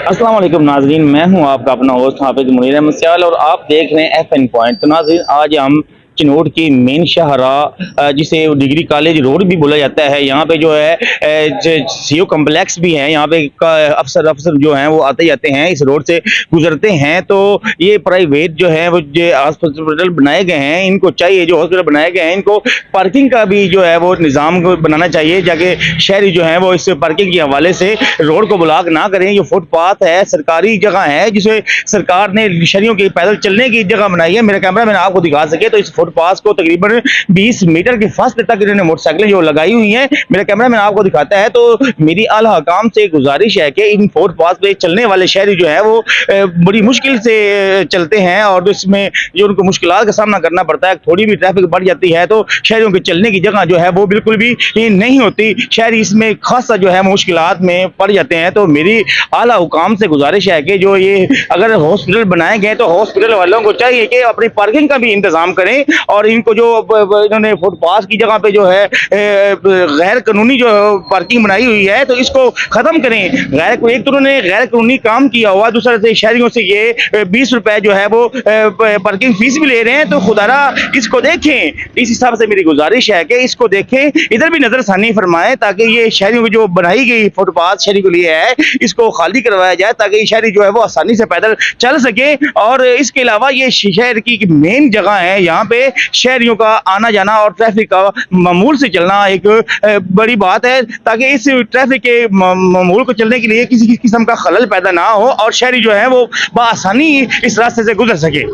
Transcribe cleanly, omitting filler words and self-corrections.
अस्सलाम वालेकुम नाजरीन, मैं हूं आपका अपना होस्ट हाफिज मुनीर अहमद सयाल और आप देख रहे हैं FN पॉइंट। तो नाजरीन, आज हम चिनोट की मेन शाहरा जिसे डिग्री कॉलेज रोड भी बोला जाता है, यहाँ पे जो है सीओ कम्प्लेक्स भी है। यहाँ पे अफसर अफसर जो हैं वो आते जाते हैं, इस रोड से गुजरते हैं। तो ये प्राइवेट जो है वो जो हॉस्पिटल बनाए गए हैं, इनको चाहिए, जो हॉस्पिटल बनाए गए हैं इनको पार्किंग का भी जो है वो निज़ाम बनाना चाहिए, जाके शहरी जो है वो इस पार्किंग के हवाले से रोड को ब्लॉक ना करें। ये फुटपाथ है, सरकारी जगह है जिसे सरकार ने शहरियों की पैदल चलने की जगह बनाई है। मेरा कैमरा मैंने आपको दिखा सके तो इस फुटपाथ को तकरीबन 20 मीटर के फासले तक इन्होंने मोटरसाइकिलें जो लगाई हुई हैं, मेरा कैमरा मैंने आपको दिखाता है। तो मेरी आला हकाम से गुजारिश है कि इन फुटपाथ पे चलने वाले शहरी जो है वो बड़ी मुश्किल से चलते हैं और इसमें जो उनको मुश्किलात का सामना करना पड़ता है। थोड़ी भी ट्रैफिक बढ़ जाती है तो शहरियों के चलने की जगह जो है वो बिल्कुल भी नहीं होती। शहरी इसमें खासा जो है मुश्किलात में पड़ जाते हैं। तो मेरी आला हुकाम से गुजारिश है कि जो ये अगर हॉस्पिटल बनाए गए तो हॉस्पिटल वालों को चाहिए कि अपनी पार्किंग का भी इंतजाम करें और इनको जो इन्होंने फुटपाथ की जगह पे जो है गैर कानूनी जो पार्किंग बनाई हुई है तो इसको खत्म करें। एक तो उन्होंने गैर कानूनी काम किया हुआ, दूसरा से शहरियों से ये 20 रुपए जो है वो पार्किंग फीस भी ले रहे हैं। तो खुदारा इसको देखें, इस हिसाब से मेरी गुजारिश है कि इसको देखें, इधर भी नजरसानी फरमाएं ताकि ये शहरियों की जो बनाई गई फुटपाथ शहरी के लिए है इसको खाली करवाया जाए ताकि शहरी जो है वो आसानी से पैदल चल सके। और इसके अलावा ये शहर की मेन जगह है, यहाँ पे शहरियों का आना जाना और ट्रैफिक का मामूल से चलना एक बड़ी बात है ताकि इस ट्रैफिक के मामूल को चलने के लिए किसी किस्म का खलल पैदा ना हो और शहरी जो है वो बआसानी इस रास्ते से गुजर सके।